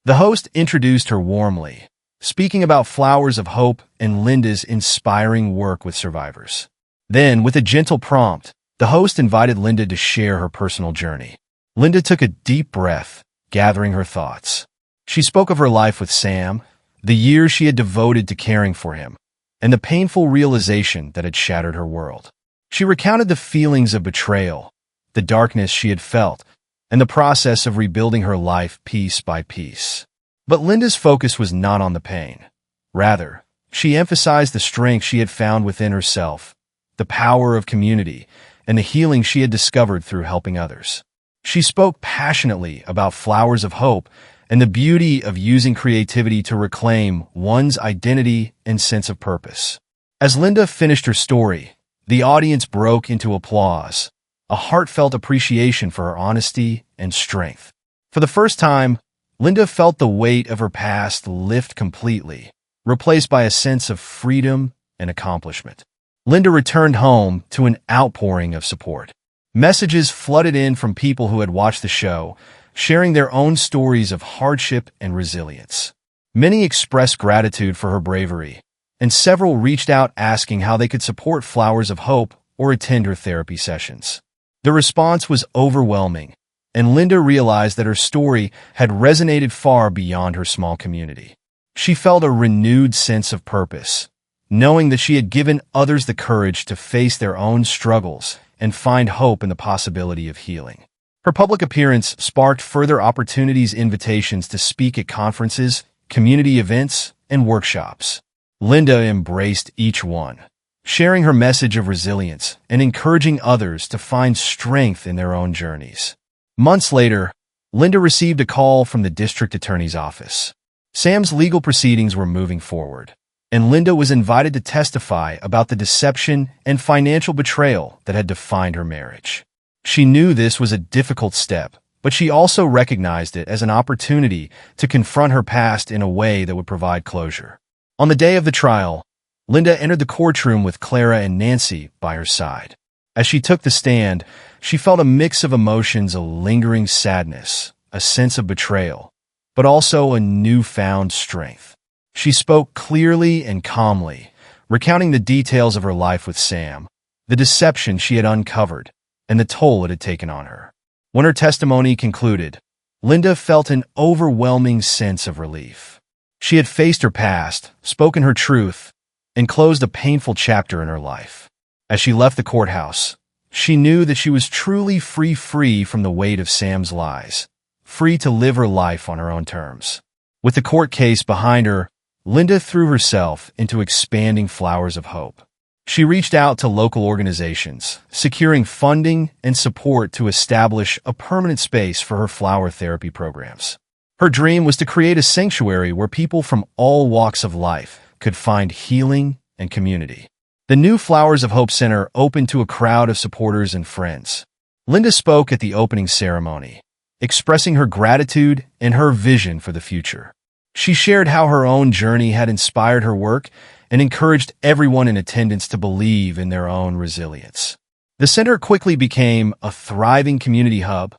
The host introduced her warmly, speaking about flowers of hope and Linda's inspiring work with survivors. Then, with a gentle prompt, the host invited Linda to share her personal journey. Linda took a deep breath, gathering her thoughts. She spoke of her life with Sam, the years she had devoted to caring for him, and the painful realization that had shattered her world. She recounted the feelings of betrayal, the darkness she had felt, and the process of rebuilding her life piece by piece. But Linda's focus was not on the pain. Rather, she emphasized the strength she had found within herself, the power of community, and the healing she had discovered through helping others. She spoke passionately about flowers of hope and the beauty of using creativity to reclaim one's identity and sense of purpose. As Linda finished her story, the audience broke into applause, a heartfelt appreciation for her honesty and strength. For the first time, Linda felt the weight of her past lift completely, replaced by a sense of freedom and accomplishment. Linda returned home to an outpouring of support. Messages flooded in from people who had watched the show, sharing their own stories of hardship and resilience. Many expressed gratitude for her bravery, and several reached out asking how they could support Flowers of Hope or attend her therapy sessions. The response was overwhelming, and Linda realized that her story had resonated far beyond her small community. She felt a renewed sense of purpose, knowing that she had given others the courage to face their own struggles and find hope in the possibility of healing. Her public appearance sparked further opportunities, invitations to speak at conferences, community events, and workshops. Linda embraced each one, sharing her message of resilience and encouraging others to find strength in their own journeys. Months later, Linda received a call from the district attorney's office. Sam's legal proceedings were moving forward, and Linda was invited to testify about the deception and financial betrayal that had defined her marriage. She knew this was a difficult step, but she also recognized it as an opportunity to confront her past in a way that would provide closure. On the day of the trial, Linda entered the courtroom with Clara and Nancy by her side. As she took the stand, she felt a mix of emotions: a lingering sadness, a sense of betrayal, but also a newfound strength. She spoke clearly and calmly, recounting the details of her life with Sam, the deception she had uncovered, and the toll it had taken on her. When her testimony concluded, Linda felt an overwhelming sense of relief. She had faced her past, spoken her truth, and closed a painful chapter in her life. As she left the courthouse, she knew that she was truly free from the weight of Sam's lies, free to live her life on her own terms. With the court case behind her, Linda threw herself into expanding Flowers of Hope. She reached out to local organizations, securing funding and support to establish a permanent space for her flower therapy programs. Her dream was to create a sanctuary where people from all walks of life could find healing and community. The new Flowers of Hope Center opened to a crowd of supporters and friends. Linda spoke at the opening ceremony, expressing her gratitude and her vision for the future. She shared how her own journey had inspired her work and encouraged everyone in attendance to believe in their own resilience. The center quickly became a thriving community hub,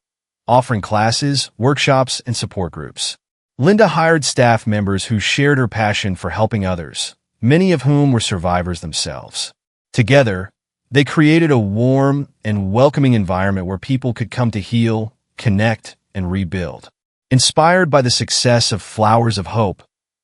offering classes, workshops, and support groups. Linda hired staff members who shared her passion for helping others, many of whom were survivors themselves. Together, they created a warm and welcoming environment where people could come to heal, connect, and rebuild. Inspired by the success of Flowers of Hope,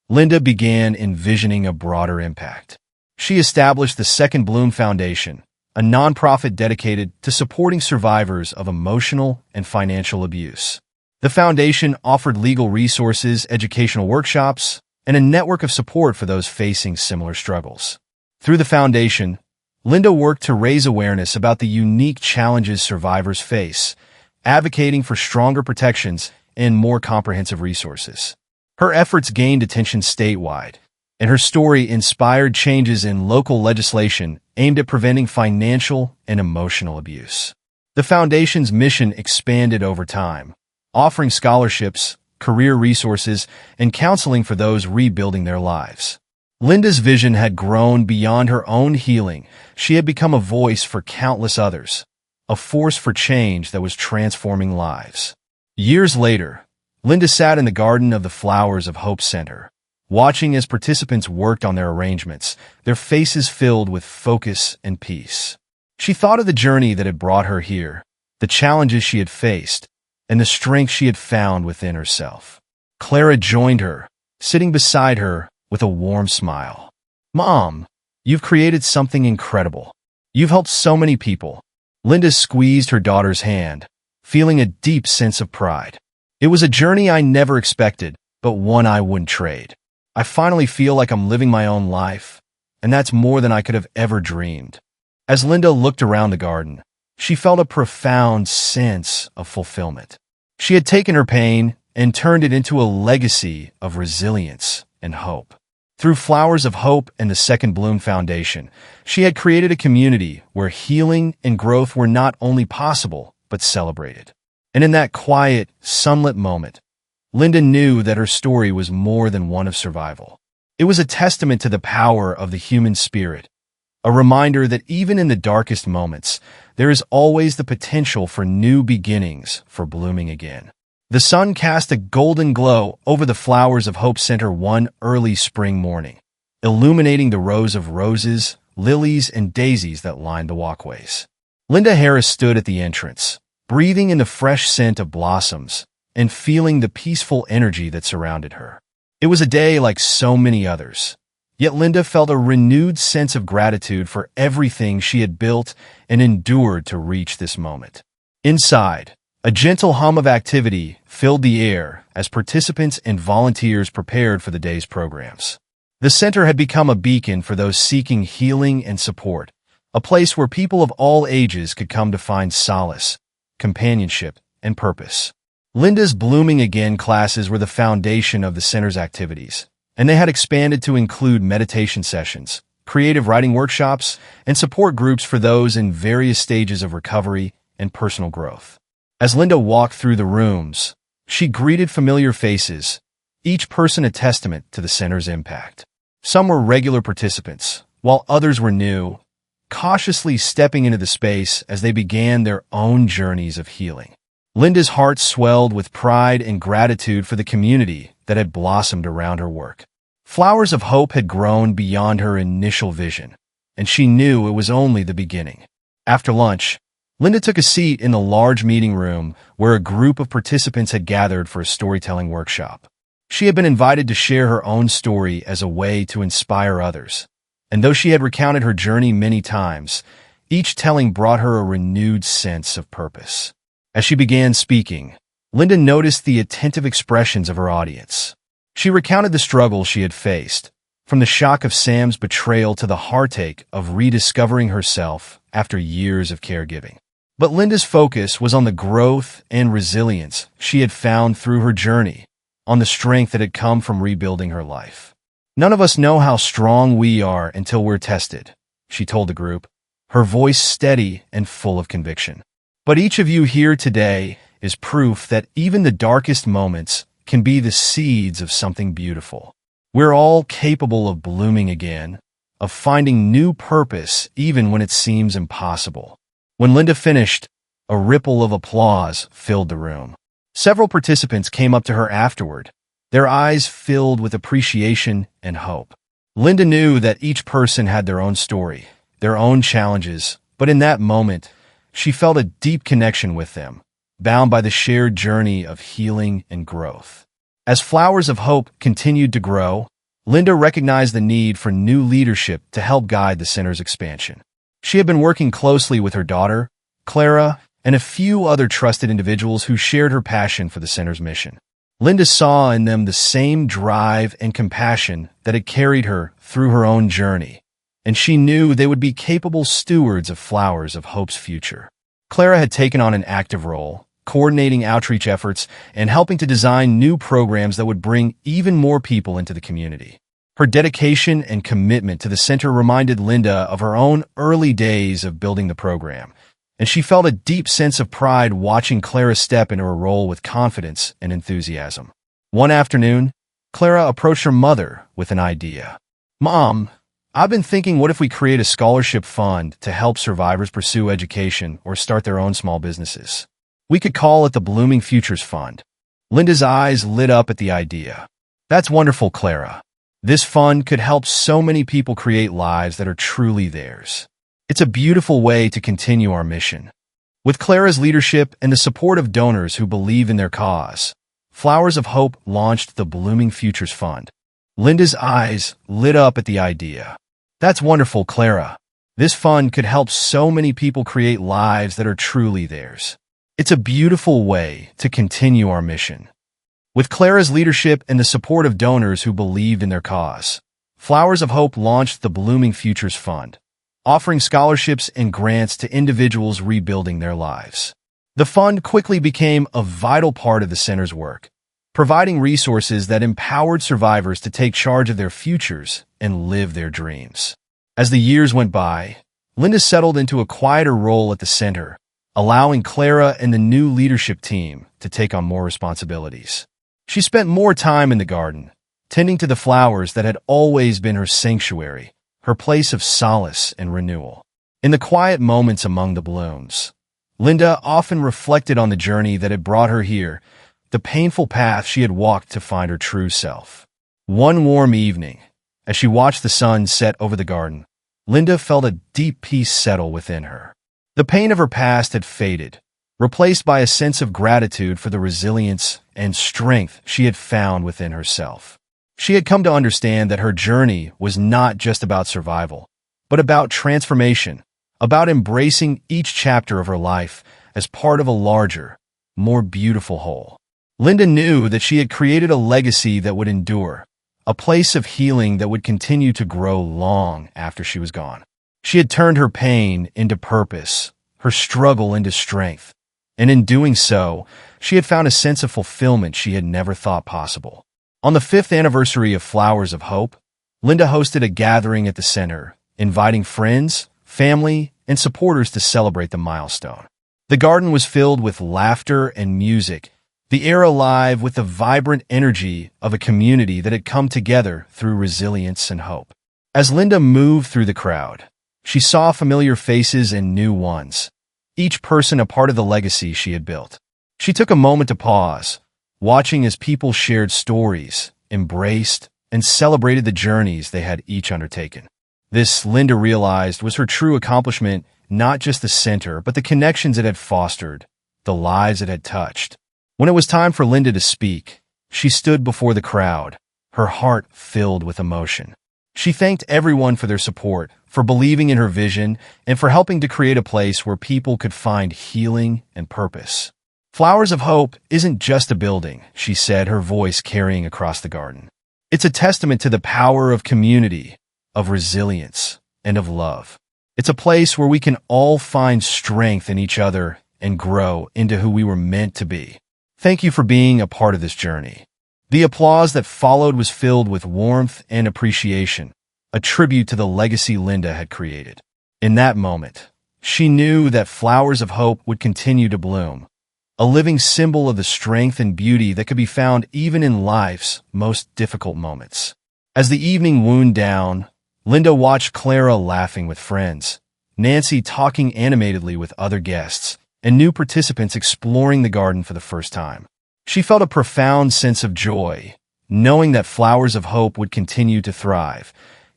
Linda began envisioning a broader impact. She established the Second Bloom Foundation, a nonprofit dedicated to supporting survivors of emotional and financial abuse. The foundation offered legal resources, educational workshops, and a network of support for those facing similar struggles. Through the foundation, Linda worked to raise awareness about the unique challenges survivors face, advocating for stronger protections and more comprehensive resources. Her efforts gained attention statewide, and her story inspired changes in local legislation aimed at preventing financial and emotional abuse. The foundation's mission expanded over time, offering scholarships, career resources, and counseling for those rebuilding their lives. Linda's vision had grown beyond her own healing. She had become a voice for countless others, a force for change that was transforming lives. Years later, Linda sat in the garden of the Flowers of Hope Center, watching as participants worked on their arrangements, their faces filled with focus and peace. She thought of the journey that had brought her here, the challenges she had faced, and the strength she had found within herself. Clara joined her, sitting beside her with a warm smile. "Mom, you've created something incredible. You've helped so many people." Linda squeezed her daughter's hand, feeling a deep sense of pride. "It was a journey I never expected, but one I wouldn't trade. I finally feel like I'm living my own life, and that's more than I could have ever dreamed." As Linda looked around the garden, she felt a profound sense of fulfillment. She had taken her pain and turned it into a legacy of resilience and hope. Through Flowers of Hope and the Second Bloom Foundation, she had created a community where healing and growth were not only possible, but celebrated. And in that quiet, sunlit moment, Linda knew that her story was more than one of survival. It was a testament to the power of the human spirit, a reminder that even in the darkest moments, there is always the potential for new beginnings, for blooming again. The sun cast a golden glow over the Flowers of Hope Center one early spring morning, illuminating the rows of roses, lilies, and daisies that lined the walkways. Linda Harris stood at the entrance, breathing in the fresh scent of blossoms and feeling the peaceful energy that surrounded her. It was a day like so many others, yet Linda felt a renewed sense of gratitude for everything she had built and endured to reach this moment. Inside, a gentle hum of activity filled the air as participants and volunteers prepared for the day's programs. The center had become a beacon for those seeking healing and support, a place where people of all ages could come to find solace, companionship, and purpose. Linda's Blooming Again classes were the foundation of the center's activities, and they had expanded to include meditation sessions, creative writing workshops, and support groups for those in various stages of recovery and personal growth. As Linda walked through the rooms, she greeted familiar faces, each person a testament to the center's impact. Some were regular participants, while others were new, cautiously stepping into the space as they began their own journeys of healing. Linda's heart swelled with pride and gratitude for the community that had blossomed around her work. Flowers of Hope had grown beyond her initial vision, and she knew it was only the beginning. After lunch, Linda took a seat in the large meeting room where a group of participants had gathered for a storytelling workshop. She had been invited to share her own story as a way to inspire others, and though she had recounted her journey many times, each telling brought her a renewed sense of purpose. As she began speaking, Linda noticed the attentive expressions of her audience. She recounted the struggles she had faced, from the shock of Sam's betrayal to the heartache of rediscovering herself after years of caregiving. But Linda's focus was on the growth and resilience she had found through her journey, on the strength that had come from rebuilding her life. "None of us know how strong we are until we're tested," she told the group, her voice steady and full of conviction. But each of you here today is proof that even the darkest moments can be the seeds of something beautiful. We're all capable of blooming again, of finding new purpose even when it seems impossible. When Linda finished, a ripple of applause filled the room. Several participants came up to her afterward, their eyes filled with appreciation and hope. Linda knew that each person had their own story, their own challenges, but in that moment, she felt a deep connection with them, bound by the shared journey of healing and growth. As Flowers of Hope continued to grow, Linda recognized the need for new leadership to help guide the center's expansion. She had been working closely with her daughter, Clara, and a few other trusted individuals who shared her passion for the center's mission. Linda saw in them the same drive and compassion that had carried her through her own journey, and she knew they would be capable stewards of Flowers of Hope's future. Clara had taken on an active role, coordinating outreach efforts and helping to design new programs that would bring even more people into the community. Her dedication and commitment to the center reminded Linda of her own early days of building the program, and she felt a deep sense of pride watching Clara step into her role with confidence and enthusiasm. One afternoon, Clara approached her mother with an idea. "Mom, I've been thinking, what if we create a scholarship fund to help survivors pursue education or start their own small businesses? We could call it the Blooming Futures Fund." Linda's eyes lit up at the idea. "That's wonderful, Clara. This fund could help so many people create lives that are truly theirs. It's a beautiful way to continue our mission." With Clara's leadership and the support of donors who believe in their cause, Flowers of Hope launched the Blooming Futures Fund. Linda's eyes lit up at the idea. "That's wonderful, Clara. This fund could help so many people create lives that are truly theirs. It's a beautiful way to continue our mission." With Clara's leadership and the support of donors who believed in their cause, Flowers of Hope launched the Blooming Futures Fund, offering scholarships and grants to individuals rebuilding their lives. The fund quickly became a vital part of the center's work, providing resources that empowered survivors to take charge of their futures and live their dreams. As the years went by, Linda settled into a quieter role at the center, allowing Clara and the new leadership team to take on more responsibilities. She spent more time in the garden, tending to the flowers that had always been her sanctuary, her place of solace and renewal. In the quiet moments among the blooms, Linda often reflected on the journey that had brought her here, the painful path she had walked to find her true self. One warm evening, as she watched the sun set over the garden, Linda felt a deep peace settle within her. The pain of her past had faded, replaced by a sense of gratitude for the resilience and strength she had found within herself. She had come to understand that her journey was not just about survival, but about transformation, about embracing each chapter of her life as part of a larger, more beautiful whole. Linda knew that she had created a legacy that would endure, a place of healing that would continue to grow long after she was gone. She had turned her pain into purpose, her struggle into strength, and in doing so, she had found a sense of fulfillment she had never thought possible. On the 5th anniversary of Flowers of Hope, Linda hosted a gathering at the center, inviting friends, family, and supporters to celebrate the milestone. The garden was filled with laughter and music, the air alive with the vibrant energy of a community that had come together through resilience and hope. As Linda moved through the crowd, she saw familiar faces and new ones, each person a part of the legacy she had built. She took a moment to pause, watching as people shared stories, embraced, and celebrated the journeys they had each undertaken. This, Linda realized, was her true accomplishment, not just the center, but the connections it had fostered, the lives it had touched. When it was time for Linda to speak, she stood before the crowd, her heart filled with emotion. She thanked everyone for their support, for believing in her vision, and for helping to create a place where people could find healing and purpose. "Flowers of Hope isn't just a building," she said, her voice carrying across the garden. "It's a testament to the power of community, of resilience, and of love. It's a place where we can all find strength in each other and grow into who we were meant to be. Thank you for being a part of this journey." The applause that followed was filled with warmth and appreciation, a tribute to the legacy Linda had created. In that moment, She knew that flowers of hope would continue to bloom, a living symbol of the strength and beauty that could be found even in life's most difficult moments. As the evening wound down, Linda watched Clara laughing with friends, Nancy talking animatedly with other guests, and new participants exploring the garden for the first time. She felt a profound sense of joy, knowing that flowers of hope would continue to thrive,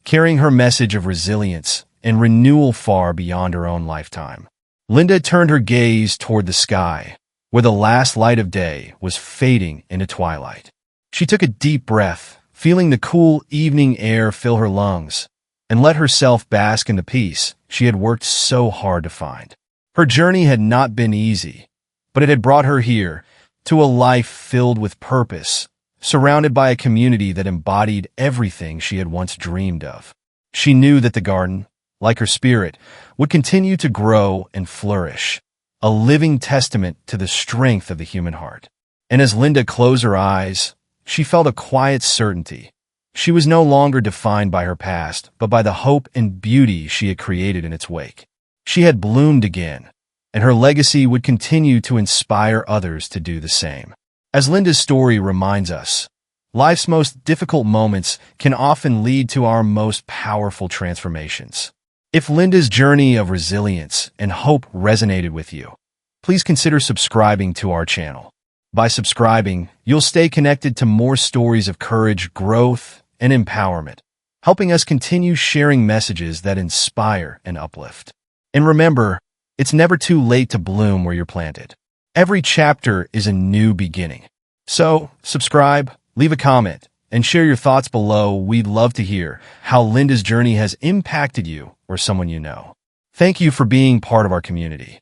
carrying her message of resilience and renewal far beyond her own lifetime. Linda turned her gaze toward the sky, where the last light of day was fading into twilight. She took a deep breath, feeling the cool evening air fill her lungs, and let herself bask in the peace she had worked so hard to find. Her journey had not been easy, but it had brought her here, to a life filled with purpose, surrounded by a community that embodied everything she had once dreamed of. She knew that the garden, like her spirit, would continue to grow and flourish, a living testament to the strength of the human heart. And as Linda closed her eyes, she felt a quiet certainty. She was no longer defined by her past, but by the hope and beauty she had created in its wake. She had bloomed again, and her legacy would continue to inspire others to do the same. As Linda's story reminds us, life's most difficult moments can often lead to our most powerful transformations. If Linda's journey of resilience and hope resonated with you, please consider subscribing to our channel. By subscribing, you'll stay connected to more stories of courage, growth, and empowerment, helping us continue sharing messages that inspire and uplift. And remember, it's never too late to bloom where you're planted. Every chapter is a new beginning. So, subscribe, leave a comment, and share your thoughts below. We'd love to hear how Linda's journey has impacted you or someone you know. Thank you for being part of our community.